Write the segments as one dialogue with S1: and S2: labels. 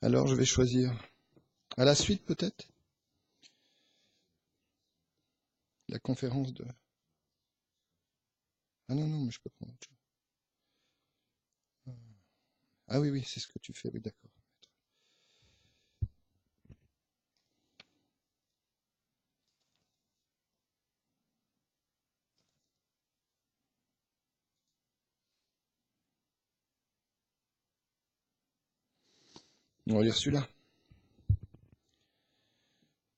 S1: Alors, je vais choisir à la suite, peut-être, la conférence de... Ah non, mais je peux prendre autre chose. Ah oui, c'est ce que tu fais, oui, d'accord. On va lire celui-là.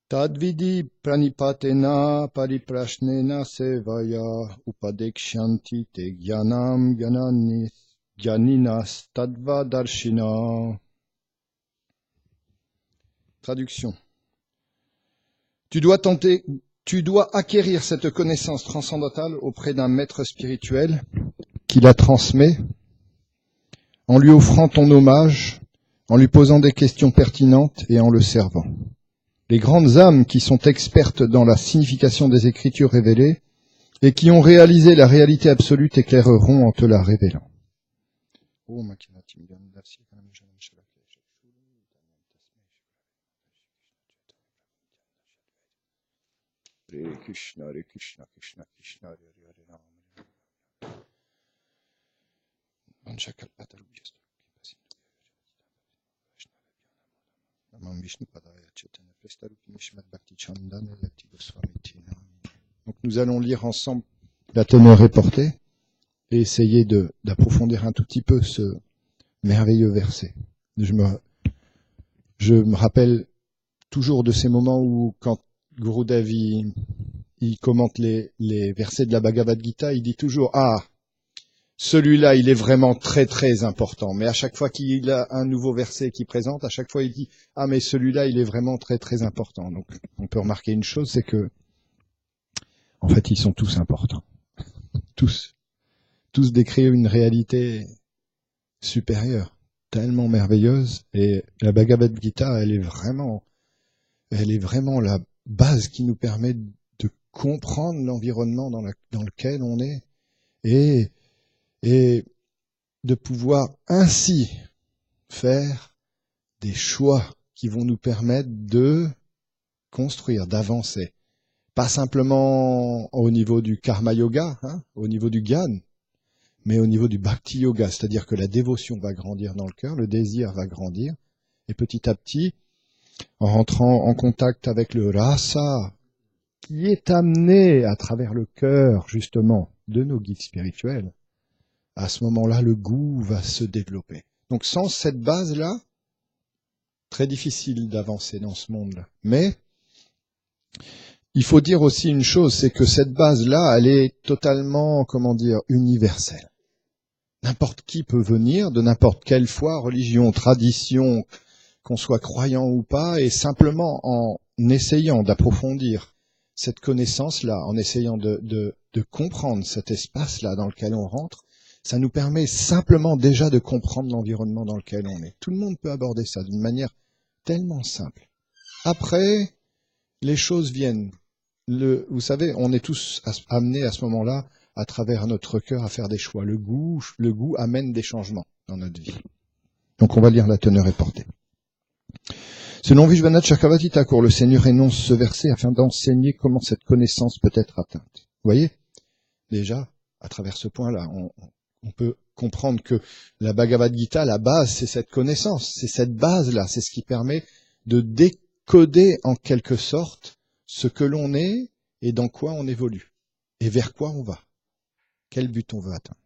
S1: Tadvidi pranipatena pariprashnena sevaya upadekshanti te gyanam gyaninas tadva darshina. Traduction. Tu dois acquérir cette connaissance transcendantale auprès d'un maître spirituel qui la transmet en lui offrant ton hommage, en lui posant des questions pertinentes et en le servant. Les grandes âmes qui sont expertes dans la signification des Écritures révélées et qui ont réalisé la réalité absolue t'éclaireront en te la révélant. Hare Krishna, Hare Krishna, Krishna Krishna, Hare Hare. Donc nous allons lire ensemble la teneur est portée et essayer d'approfondir un tout petit peu ce merveilleux verset. Je me rappelle toujours de ces moments où quand Gurudev il commente les versets de la Bhagavad Gita, il dit toujours celui-là, il est vraiment très très important. Mais à chaque fois qu'il a un nouveau verset qu'il présente, à chaque fois il dit mais celui-là, il est vraiment très très important. Donc on peut remarquer une chose, c'est que en fait ils sont tous importants. Tous décrivent une réalité supérieure, tellement merveilleuse. Et la Bhagavad Gita, elle est vraiment la base qui nous permet de comprendre l'environnement dans lequel on est et de pouvoir ainsi faire des choix qui vont nous permettre de construire, d'avancer. Pas simplement au niveau du karma yoga, au niveau du gyan, mais au niveau du bhakti yoga, c'est-à-dire que la dévotion va grandir dans le cœur, le désir va grandir, et petit à petit, en rentrant en contact avec le rasa, qui est amené à travers le cœur, justement, de nos guides spirituels, à ce moment-là, le goût va se développer. Donc sans cette base-là, très difficile d'avancer dans ce monde-là. Mais il faut dire aussi une chose, c'est que cette base-là, elle est totalement, universelle. N'importe qui peut venir, de n'importe quelle foi, religion, tradition, qu'on soit croyant ou pas, et simplement en essayant d'approfondir cette connaissance-là, en essayant de comprendre cet espace-là dans lequel on rentre, ça nous permet simplement déjà de comprendre l'environnement dans lequel on est. Tout le monde peut aborder ça d'une manière tellement simple. Après, les choses viennent. Vous savez, on est tous amenés à ce moment-là, à travers notre cœur, à faire des choix. Le goût amène des changements dans notre vie. Donc on va lire la teneur est portée. Selon Vishwanath Chakravarti Thakur, le Seigneur énonce ce verset afin d'enseigner comment cette connaissance peut être atteinte. Vous voyez, déjà, à travers ce point-là, on peut comprendre que la Bhagavad Gita, la base, c'est cette connaissance, c'est cette base-là, c'est ce qui permet de décoder en quelque sorte ce que l'on est et dans quoi on évolue, et vers quoi on va, quel but on veut atteindre.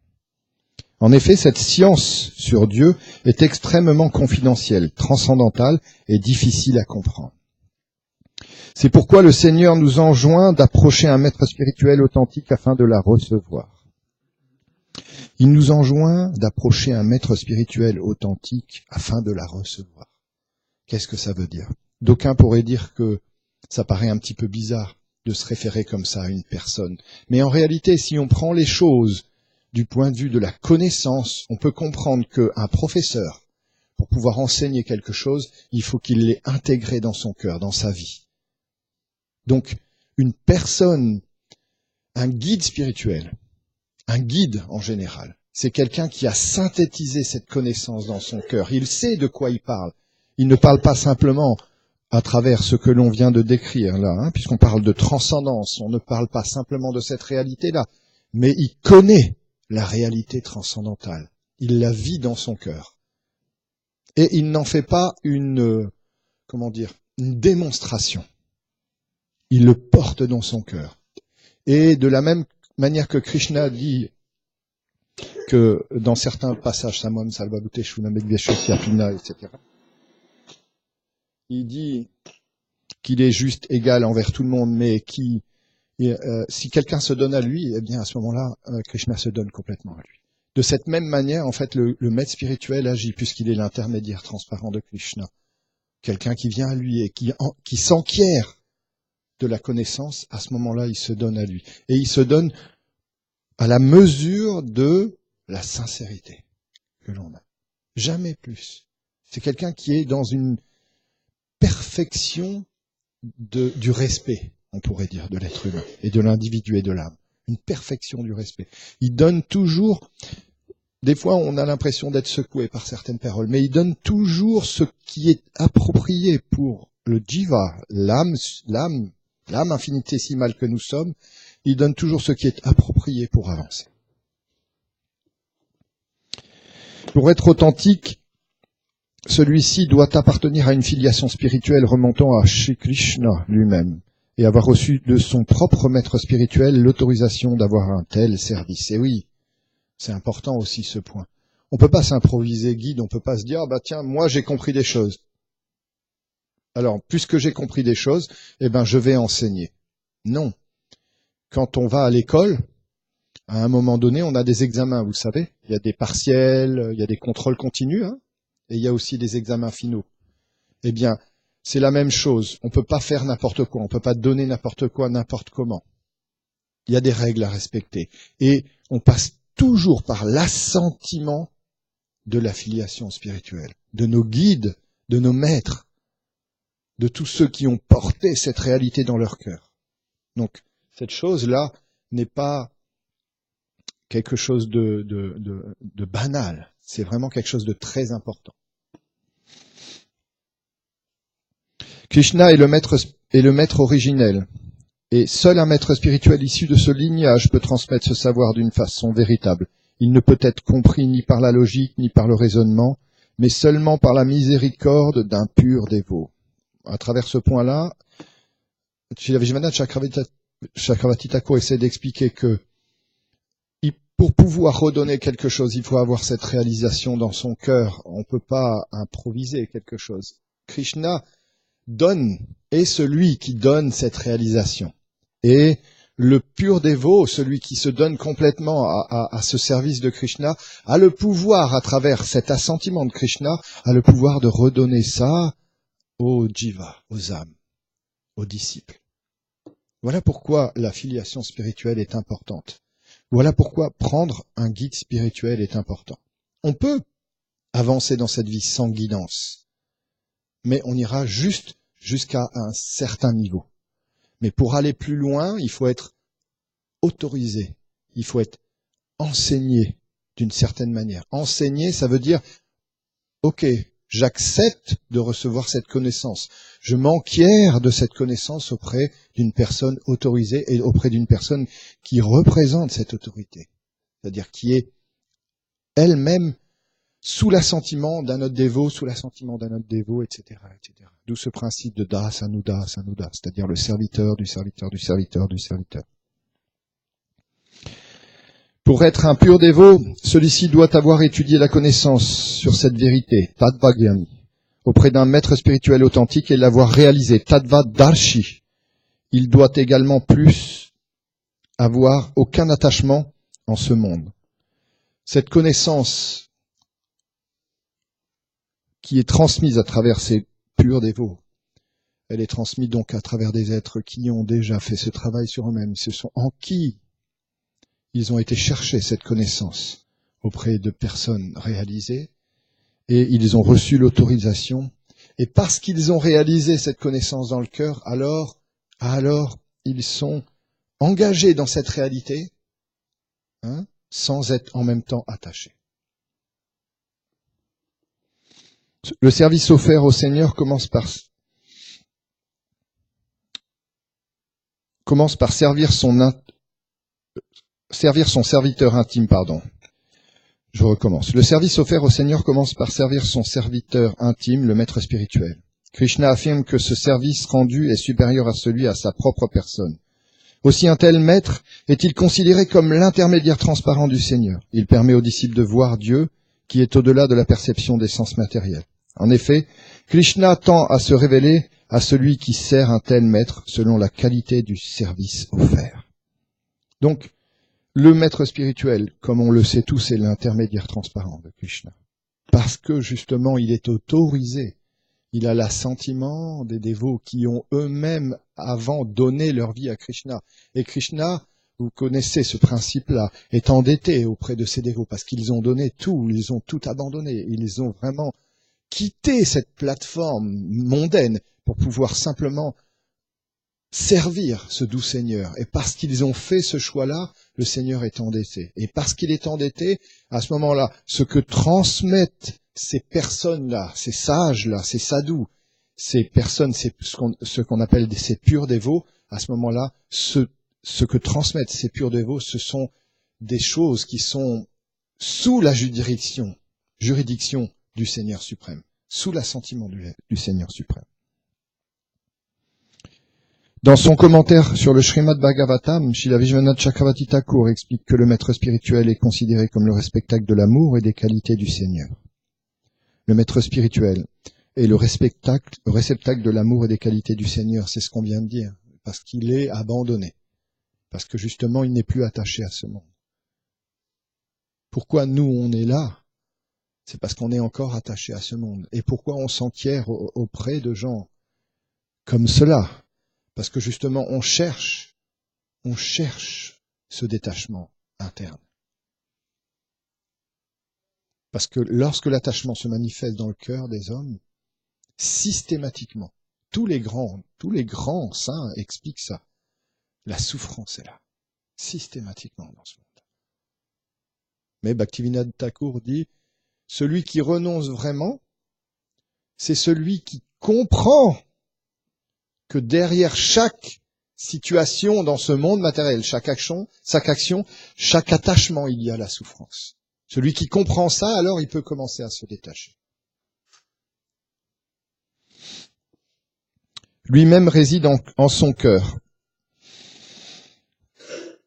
S1: En effet, cette science sur Dieu est extrêmement confidentielle, transcendantale et difficile à comprendre. C'est pourquoi le Seigneur nous enjoint d'approcher un maître spirituel authentique afin de la recevoir. Il nous enjoint d'approcher un maître spirituel authentique afin de la recevoir. Qu'est-ce que ça veut dire? D'aucuns pourraient dire que ça paraît un petit peu bizarre de se référer comme ça à une personne. Mais en réalité, si on prend les choses du point de vue de la connaissance, on peut comprendre qu'un professeur, pour pouvoir enseigner quelque chose, il faut qu'il l'ait intégré dans son cœur, dans sa vie. Donc, une personne, un guide spirituel, un guide en général, c'est quelqu'un qui a synthétisé cette connaissance dans son cœur. Il sait de quoi il parle. Il ne parle pas simplement à travers ce que l'on vient de décrire là, puisqu'on parle de transcendance. On ne parle pas simplement de cette réalité-là, mais il connaît la réalité transcendantale. Il la vit dans son cœur. Et il n'en fait pas une démonstration. Il le porte dans son cœur. Et de la même manière que Krishna dit que dans certains passages, Samam Salvabhute Shunamik Veshosya, etc., il dit qu'il est juste égal envers tout le monde, mais si quelqu'un se donne à lui, eh bien à ce moment-là, Krishna se donne complètement à lui. De cette même manière, en fait, le maître spirituel agit, puisqu'il est l'intermédiaire transparent de Krishna. Quelqu'un qui vient à lui et qui s'enquiert de la connaissance, à ce moment-là, il se donne à lui. Et il se donne à la mesure de la sincérité que l'on a. Jamais plus. C'est quelqu'un qui est dans une perfection du respect, on pourrait dire, de l'être humain et de l'individu et de l'âme. Une perfection du respect. Il donne toujours, des fois on a l'impression d'être secoué par certaines paroles, mais il donne toujours ce qui est approprié pour le jiva, l'âme infinitésimale que nous sommes. Il donne toujours ce qui est approprié pour avancer. Pour être authentique, celui-ci doit appartenir à une filiation spirituelle remontant à Shri Krishna lui-même et avoir reçu de son propre maître spirituel l'autorisation d'avoir un tel service. Et oui, c'est important aussi ce point. On ne peut pas s'improviser guide, on ne peut pas se dire « tiens, moi j'ai compris des choses. Alors, puisque j'ai compris des choses, je vais enseigner. » Non. Quand on va à l'école, à un moment donné, on a des examens, vous savez. Il y a des partiels, il y a des contrôles continus, et il y a aussi des examens finaux. Eh bien, c'est la même chose. On ne peut pas faire n'importe quoi, on ne peut pas donner n'importe quoi, n'importe comment. Il y a des règles à respecter. Et on passe toujours par l'assentiment de l'affiliation spirituelle, de nos guides, de nos maîtres, de tous ceux qui ont porté cette réalité dans leur cœur. Donc, cette chose-là n'est pas quelque chose de banal. C'est vraiment quelque chose de très important. Krishna est le maître originel. Et seul un maître spirituel issu de ce lignage peut transmettre ce savoir d'une façon véritable. Il ne peut être compris ni par la logique, ni par le raisonnement, mais seulement par la miséricorde d'un pur dévot. À travers ce point-là, Shri Chakravarti Thakur essaie d'expliquer que pour pouvoir redonner quelque chose, il faut avoir cette réalisation dans son cœur. On ne peut pas improviser quelque chose. Krishna est celui qui donne cette réalisation. Et le pur dévot, celui qui se donne complètement à ce service de Krishna, a le pouvoir, à travers cet assentiment de Krishna, a le pouvoir de redonner ça aux jiva, aux âmes, aux disciples. Voilà pourquoi la filiation spirituelle est importante. Voilà pourquoi prendre un guide spirituel est important. On peut avancer dans cette vie sans guidance, mais on ira juste jusqu'à un certain niveau. Mais pour aller plus loin, il faut être autorisé, il faut être enseigné d'une certaine manière. Enseigner, ça veut dire, ok, j'accepte de recevoir cette connaissance. Je m'enquière de cette connaissance auprès d'une personne autorisée et auprès d'une personne qui représente cette autorité. C'est-à-dire qui est elle-même sous l'assentiment d'un autre dévot, etc., etc. D'où ce principe de dasanuda, c'est-à-dire le serviteur du serviteur du serviteur du serviteur. Pour être un pur dévot, celui-ci doit avoir étudié la connaissance sur cette vérité, Tadvagyani, auprès d'un maître spirituel authentique et l'avoir réalisé, Tadvadarshi. Il doit également plus avoir aucun attachement en ce monde. Cette connaissance qui est transmise à travers ces purs dévots, elle est transmise donc à travers des êtres qui ont déjà fait ce travail sur eux-mêmes, ce sont en qui ils ont été chercher cette connaissance auprès de personnes réalisées et ils ont reçu l'autorisation. Et parce qu'ils ont réalisé cette connaissance dans le cœur, alors ils sont engagés dans cette réalité, sans être en même temps attachés. Le service offert au Seigneur commence par servir son serviteur intime, Je recommence. Le service offert au Seigneur commence par servir son serviteur intime, le maître spirituel. Krishna affirme que ce service rendu est supérieur à celui à sa propre personne. Aussi un tel maître est-il considéré comme l'intermédiaire transparent du Seigneur. Il permet aux disciples de voir Dieu, qui est au-delà de la perception des sens matériels. En effet, Krishna tend à se révéler à celui qui sert un tel maître selon la qualité du service offert. Donc, le maître spirituel, comme on le sait tous, est l'intermédiaire transparent de Krishna. Parce que, justement, il est autorisé. Il a l'assentiment des dévots qui ont eux-mêmes avant donné leur vie à Krishna. Et Krishna, vous connaissez ce principe-là, est endetté auprès de ses dévots parce qu'ils ont donné tout, ils ont tout abandonné. Ils ont vraiment quitté cette plateforme mondaine pour pouvoir simplement servir ce doux Seigneur. Et parce qu'ils ont fait ce choix-là, le Seigneur est endetté. Et parce qu'il est endetté, à ce moment-là, ce que transmettent ces personnes-là, ces sages-là, ces sadhus, ces personnes, ce qu'on appelle ces purs dévots, à ce moment-là, ce que transmettent ces purs dévots, ce sont des choses qui sont sous la juridiction du Seigneur suprême, sous l'assentiment du Seigneur suprême. Dans son commentaire sur le Srimad Bhagavatam, Srila Vishwanath Chakravarti Thakur explique que le maître spirituel est considéré comme le réceptacle de l'amour et des qualités du Seigneur. Le maître spirituel est le réceptacle de l'amour et des qualités du Seigneur, c'est ce qu'on vient de dire, parce qu'il est abandonné, parce que justement il n'est plus attaché à ce monde. Pourquoi nous on est là? C'est parce qu'on est encore attaché à ce monde. Et pourquoi on s'enquiert auprès de gens comme cela? Parce que justement on cherche ce détachement interne. Parce que lorsque l'attachement se manifeste dans le cœur des hommes, systématiquement, tous les grands saints expliquent ça. La souffrance est là, systématiquement dans ce monde. Mais Bhaktivinoda Thakur dit, celui qui renonce vraiment, c'est celui qui comprend que derrière chaque situation dans ce monde matériel, chaque action, chaque attachement, il y a la souffrance. Celui qui comprend ça, alors il peut commencer à se détacher. Lui-même réside en son cœur.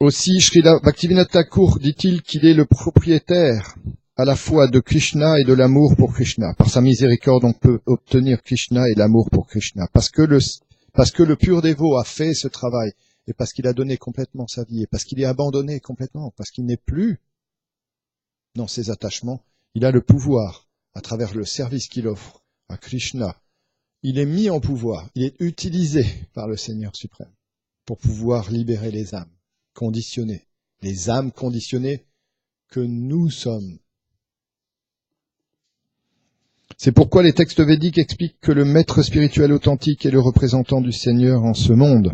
S1: Aussi, Srila Bhaktivinoda Thakur dit-il qu'il est le propriétaire à la fois de Krishna et de l'amour pour Krishna. Par sa miséricorde, on peut obtenir Krishna et l'amour pour Krishna. Parce que le pur dévot a fait ce travail, et parce qu'il a donné complètement sa vie, et parce qu'il est abandonné complètement, parce qu'il n'est plus dans ses attachements, il a le pouvoir, à travers le service qu'il offre à Krishna. Il est mis en pouvoir, il est utilisé par le Seigneur suprême pour pouvoir libérer les âmes conditionnées que nous sommes. C'est pourquoi les textes védiques expliquent que le maître spirituel authentique est le représentant du Seigneur en ce monde.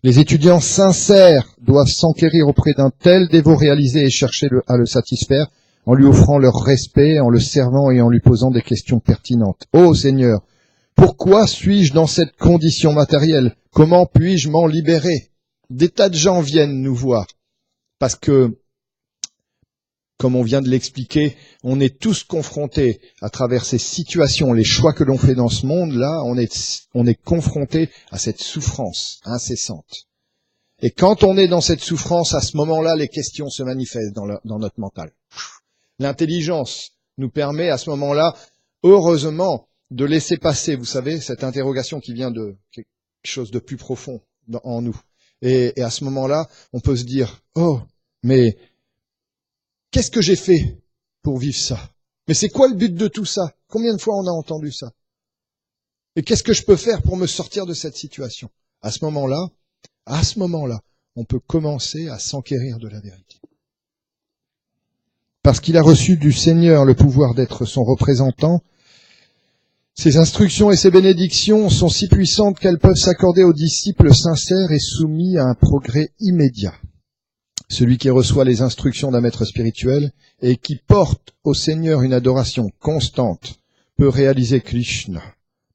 S1: Les étudiants sincères doivent s'enquérir auprès d'un tel dévot réalisé et chercher à le satisfaire en lui offrant leur respect, en le servant et en lui posant des questions pertinentes. Ô Seigneur, pourquoi suis-je dans cette condition matérielle? Comment puis-je m'en libérer? Des tas de gens viennent nous voir parce que, comme on vient de l'expliquer, on est tous confrontés à travers ces situations, les choix que l'on fait dans ce monde-là, on est confrontés à cette souffrance incessante. Et quand on est dans cette souffrance, à ce moment-là, les questions se manifestent dans notre mental. L'intelligence nous permet à ce moment-là, heureusement, de laisser passer, vous savez, cette interrogation qui vient de quelque chose de plus profond en nous. Et à ce moment-là, on peut se dire, oh, mais qu'est-ce que j'ai fait pour vivre ça? Mais c'est quoi le but de tout ça? Combien de fois on a entendu ça? Et qu'est-ce que je peux faire pour me sortir de cette situation? À ce moment-là, on peut commencer à s'enquérir de la vérité. Parce qu'il a reçu du Seigneur le pouvoir d'être son représentant, ses instructions et ses bénédictions sont si puissantes qu'elles peuvent s'accorder aux disciples sincères et soumis à un progrès immédiat. Celui qui reçoit les instructions d'un maître spirituel et qui porte au Seigneur une adoration constante peut réaliser Krishna.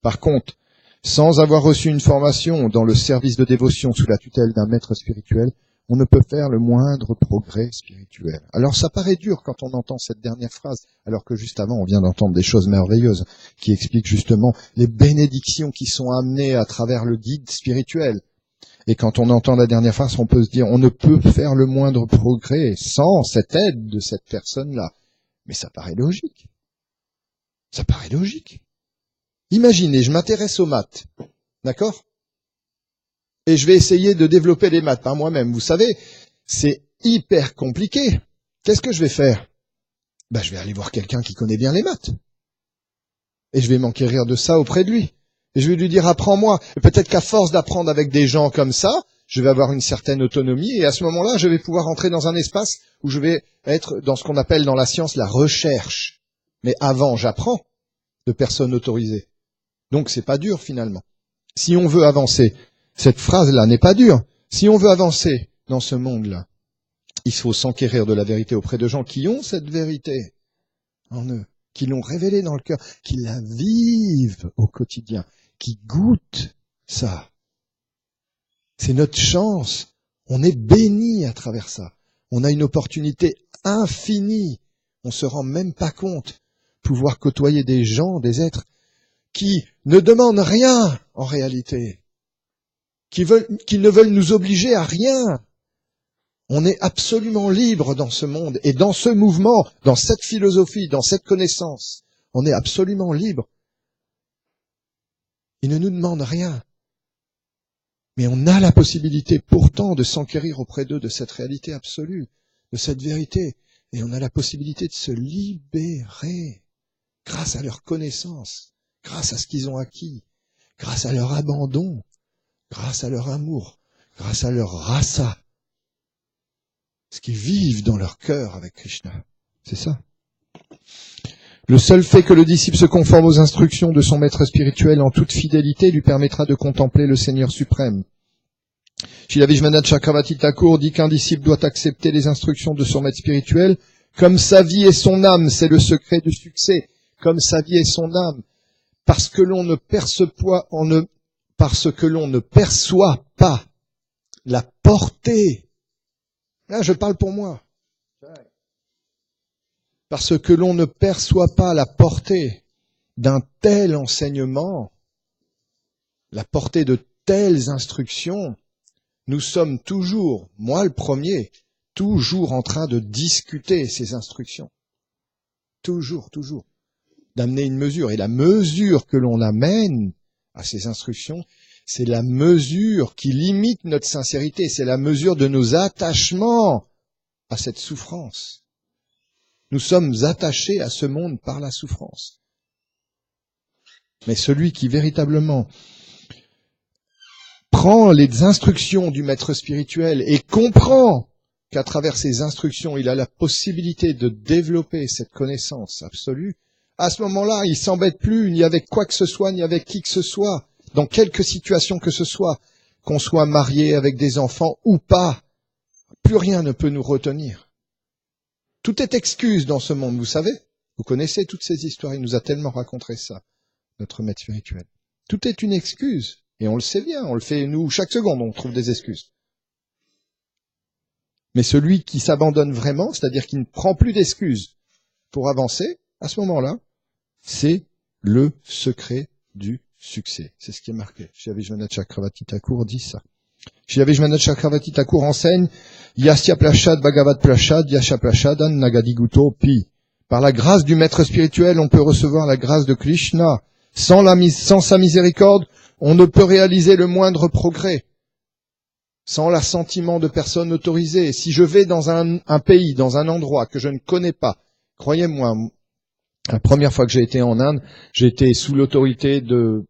S1: Par contre, sans avoir reçu une formation dans le service de dévotion sous la tutelle d'un maître spirituel, on ne peut faire le moindre progrès spirituel. Alors ça paraît dur quand on entend cette dernière phrase, alors que juste avant on vient d'entendre des choses merveilleuses qui expliquent justement les bénédictions qui sont amenées à travers le guide spirituel. Et quand on entend la dernière phrase, on peut se dire on ne peut faire le moindre progrès sans cette aide de cette personne-là. Mais ça paraît logique. Ça paraît logique. Imaginez, je m'intéresse aux maths, d'accord ? Et je vais essayer de développer les maths par moi-même. Vous savez, c'est hyper compliqué. Qu'est-ce que je vais faire ? Je vais aller voir quelqu'un qui connaît bien les maths. Et je vais m'enquérir de ça auprès de lui. Et je vais lui dire, apprends-moi. Et peut-être qu'à force d'apprendre avec des gens comme ça, je vais avoir une certaine autonomie. Et à ce moment-là, je vais pouvoir entrer dans un espace où je vais être dans ce qu'on appelle dans la science la recherche. Mais avant, j'apprends de personnes autorisées. Donc c'est pas dur finalement. Si on veut avancer, cette phrase-là n'est pas dure. Si on veut avancer dans ce monde-là, il faut s'enquérir de la vérité auprès de gens qui ont cette vérité en eux, qui l'ont révélée dans le cœur, qui la vivent au quotidien, qui goûtent ça. C'est notre chance. On est béni à travers ça. On a une opportunité infinie. On se rend même pas compte. Pouvoir côtoyer des gens, des êtres qui ne demandent rien en réalité, qui ne veulent nous obliger à rien. On est absolument libre dans ce monde et dans ce mouvement, dans cette philosophie, dans cette connaissance. On est absolument libre. Ils ne nous demandent rien. Mais on a la possibilité pourtant de s'enquérir auprès d'eux de cette réalité absolue, de cette vérité. Et on a la possibilité de se libérer grâce à leur connaissance, grâce à ce qu'ils ont acquis, grâce à leur abandon, grâce à leur amour, grâce à leur rasa, ce qu'ils vivent dans leur cœur avec Krishna. C'est ça. Le seul fait que le disciple se conforme aux instructions de son maître spirituel en toute fidélité lui permettra de contempler le Seigneur suprême. Srila Vishwanath Chakravarti Thakur dit qu'un disciple doit accepter les instructions de son maître spirituel comme sa vie et son âme, c'est le secret du succès, comme sa vie et son âme. Parce que l'on ne perçoit pas la portée. Là, je parle pour moi. Parce que l'on ne perçoit pas la portée d'un tel enseignement, la portée de telles instructions, nous sommes toujours, moi le premier, toujours en train de discuter ces instructions. Toujours. D'amener une mesure. Et la mesure que l'on amène à ces instructions, c'est la mesure qui limite notre sincérité, c'est la mesure de nos attachements à cette souffrance. Nous sommes attachés à ce monde par la souffrance. Mais celui qui véritablement prend les instructions du maître spirituel et comprend qu'à travers ces instructions, il a la possibilité de développer cette connaissance absolue, à ce moment-là, il s'embête plus ni avec quoi que ce soit, ni avec qui que ce soit, dans quelque situation que ce soit, qu'on soit marié avec des enfants ou pas. Plus rien ne peut nous retenir. Tout est excuse dans ce monde, vous savez. Vous connaissez toutes ces histoires, il nous a tellement raconté ça, notre maître spirituel. Tout est une excuse, et on le sait bien, on le fait nous, chaque seconde, on trouve des excuses. Mais celui qui s'abandonne vraiment, c'est-à-dire qui ne prend plus d'excuses pour avancer, à ce moment-là, c'est le secret du succès. C'est ce qui est marqué. Srila Vishwanath Chakravarti Thakur dit ça. Srila Vishwanath Chakravarti Thakur enseigne Yasya Plashad Bhagavad Plashad Yasya Plashadan Nagadiguto Pi. Par la grâce du maître spirituel, on peut recevoir la grâce de Krishna. Sans sa miséricorde, on ne peut réaliser le moindre progrès. Sans l'assentiment de personnes autorisées. Si je vais dans un pays, dans un endroit que je ne connais pas, croyez-moi, la première fois que j'ai été en Inde, j'ai été sous l'autorité de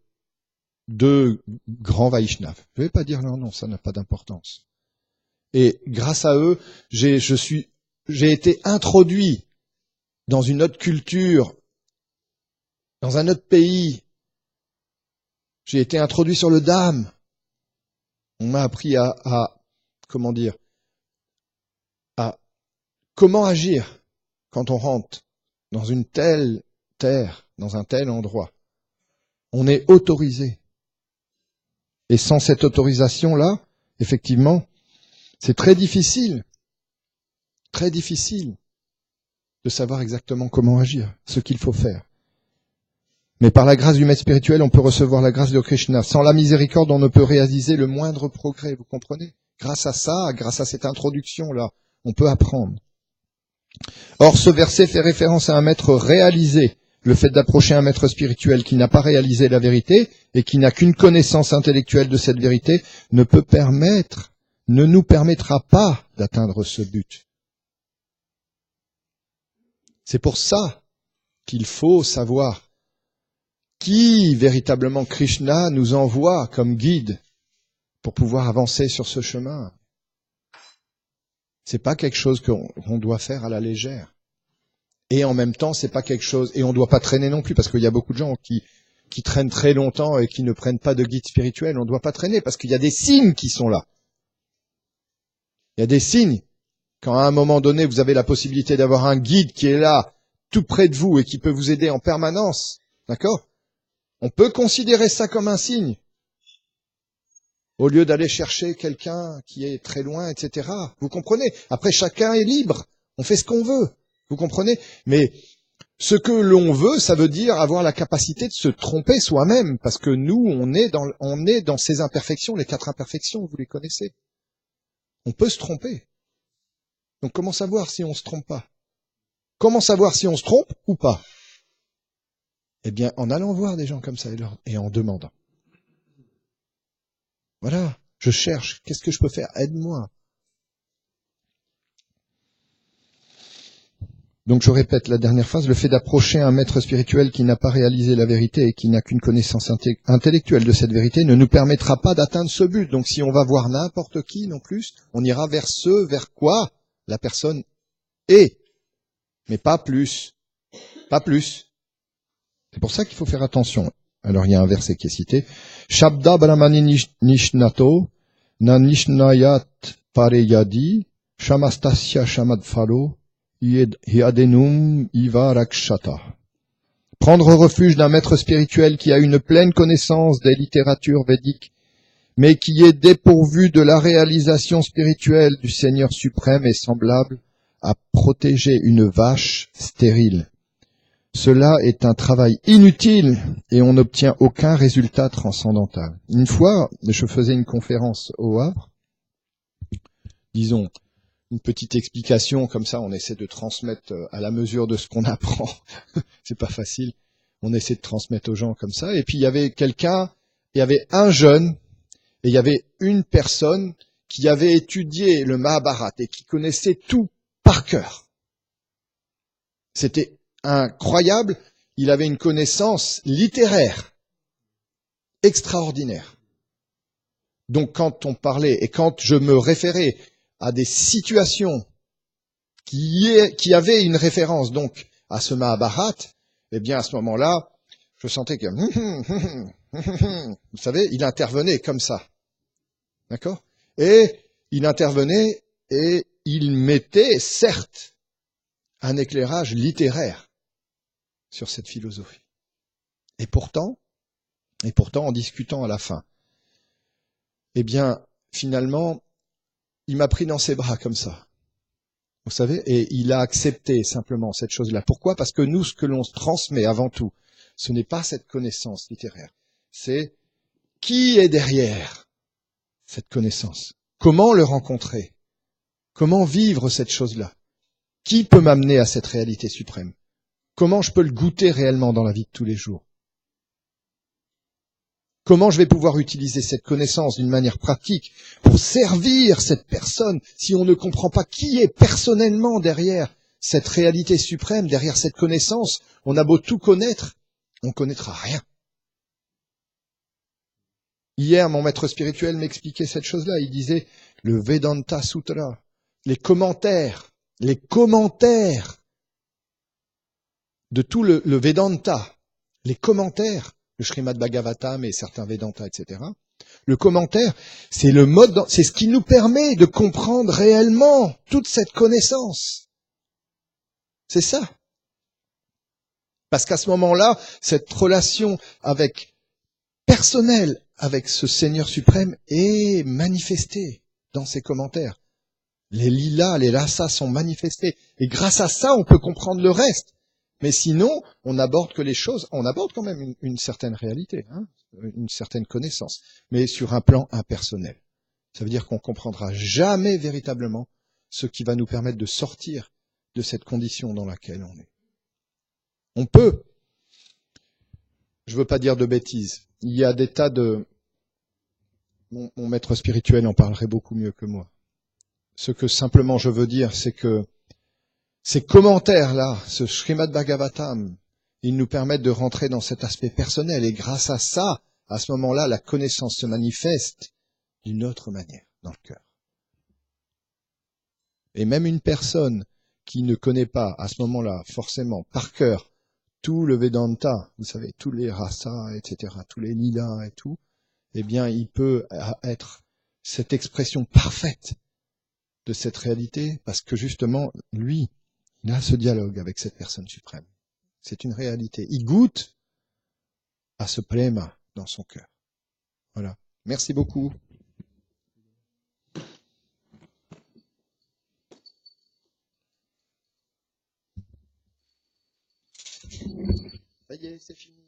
S1: deux grands Vaishnavas. Je ne vais pas dire leur nom, ça n'a pas d'importance. Et grâce à eux, j'ai été introduit dans une autre culture, dans un autre pays. J'ai été introduit sur le Dham. On m'a appris à comment agir quand on rentre dans une telle terre, dans un tel endroit. On est autorisé. Et sans cette autorisation-là, effectivement, c'est très difficile de savoir exactement comment agir, ce qu'il faut faire. Mais par la grâce du maître spirituel, on peut recevoir la grâce de Krishna. Sans la miséricorde, on ne peut réaliser le moindre progrès, vous comprenez? Grâce à ça, grâce à cette introduction-là, on peut apprendre. Or, ce verset fait référence à un maître réalisé. Le fait d'approcher un maître spirituel qui n'a pas réalisé la vérité et qui n'a qu'une connaissance intellectuelle de cette vérité ne nous permettra pas d'atteindre ce but. C'est pour ça qu'il faut savoir qui véritablement Krishna nous envoie comme guide pour pouvoir avancer sur ce chemin. C'est pas quelque chose qu'on doit faire à la légère. Et en même temps, c'est pas quelque chose, et on ne doit pas traîner non plus, parce qu'il y a beaucoup de gens qui traînent très longtemps et qui ne prennent pas de guide spirituel. On ne doit pas traîner, parce qu'il y a des signes qui sont là. Il y a des signes. Quand à un moment donné, vous avez la possibilité d'avoir un guide qui est là, tout près de vous, et qui peut vous aider en permanence, d'accord? On peut considérer ça comme un signe. Au lieu d'aller chercher quelqu'un qui est très loin, etc. Vous comprenez? Après, chacun est libre. On fait ce qu'on veut. Vous comprenez? Mais ce que l'on veut, ça veut dire avoir la capacité de se tromper soi-même. Parce que nous, on est dans ces imperfections, les 4 imperfections, vous les connaissez. On peut se tromper. Donc comment savoir si on se trompe pas? Comment savoir si on se trompe ou pas? Eh bien, en allant voir des gens comme ça et en demandant. Voilà, je cherche, qu'est-ce que je peux faire? Aide-moi. Donc je répète la dernière phrase, le fait d'approcher un maître spirituel qui n'a pas réalisé la vérité et qui n'a qu'une connaissance intellectuelle de cette vérité ne nous permettra pas d'atteindre ce but. Donc si on va voir n'importe qui non plus, on ira vers vers quoi la personne est. Mais pas plus. Pas plus. C'est pour ça qu'il faut faire attention. Alors il y a un verset qui est cité. Shabda brahmani nishnato na nishnayat pareyadi shamastasya shamadfalo hiadenum iva rakshata. Prendre refuge d'un maître spirituel qui a une pleine connaissance des littératures védiques, mais qui est dépourvu de la réalisation spirituelle du Seigneur suprême est semblable à protéger une vache stérile. Cela est un travail inutile et on n'obtient aucun résultat transcendantal. Une fois, je faisais une conférence au Havre, disons, une petite explication, comme ça on essaie de transmettre à la mesure de ce qu'on apprend. C'est pas facile. On essaie de transmettre aux gens comme ça. Et puis il y avait un jeune, et il y avait une personne qui avait étudié le Mahabharata et qui connaissait tout par cœur. C'était incroyable, il avait une connaissance littéraire extraordinaire. Donc quand on parlait et quand je me référais à des situations qui avaient une référence donc à ce Mahabharata, eh bien à ce moment-là, je sentais que vous savez, il intervenait comme ça. D'accord? Et il intervenait et il mettait certes un éclairage littéraire sur cette philosophie. Et pourtant, en discutant à la fin, eh bien, finalement, il m'a pris dans ses bras comme ça. Vous savez, et il a accepté simplement cette chose-là. Pourquoi? Parce que nous, ce que l'on transmet avant tout, ce n'est pas cette connaissance littéraire. C'est qui est derrière cette connaissance? Comment le rencontrer? Comment vivre cette chose-là? Qui peut m'amener à cette réalité suprême? Comment je peux le goûter réellement dans la vie de tous les jours? Comment je vais pouvoir utiliser cette connaissance d'une manière pratique pour servir cette personne si on ne comprend pas qui est personnellement derrière cette réalité suprême, derrière cette connaissance? On a beau tout connaître, on ne connaîtra rien. Hier, mon maître spirituel m'expliquait cette chose-là. Il disait, le Vedanta Sutra, les commentaires de tout le Vedanta, les commentaires, le Srimad Bhagavatam et certains Vedanta, etc. Le commentaire, c'est c'est ce qui nous permet de comprendre réellement toute cette connaissance. C'est ça. Parce qu'à ce moment-là, cette relation personnelle avec ce Seigneur suprême est manifestée dans ces commentaires. Les lilas, les rasas sont manifestés. Et grâce à ça, on peut comprendre le reste. Mais sinon, on n'aborde que les choses, on aborde quand même une certaine réalité, hein, une certaine connaissance, mais sur un plan impersonnel. Ça veut dire qu'on ne comprendra jamais véritablement ce qui va nous permettre de sortir de cette condition dans laquelle on est. On peut, je ne veux pas dire de bêtises, il y a des tas de... Mon maître spirituel en parlerait beaucoup mieux que moi. Ce que simplement je veux dire, c'est que ces commentaires-là, ce Srimad Bhagavatam, ils nous permettent de rentrer dans cet aspect personnel. Et grâce à ça, à ce moment-là, la connaissance se manifeste d'une autre manière dans le cœur. Et même une personne qui ne connaît pas à ce moment-là, forcément, par cœur, tout le Vedanta, vous savez, tous les rasas, etc., tous les lilas et tout, eh bien, il peut être cette expression parfaite de cette réalité, parce que justement, lui, il a ce dialogue avec cette personne suprême. C'est une réalité. Il goûte à ce pléma dans son cœur. Voilà. Merci beaucoup. Ça y est, c'est fini.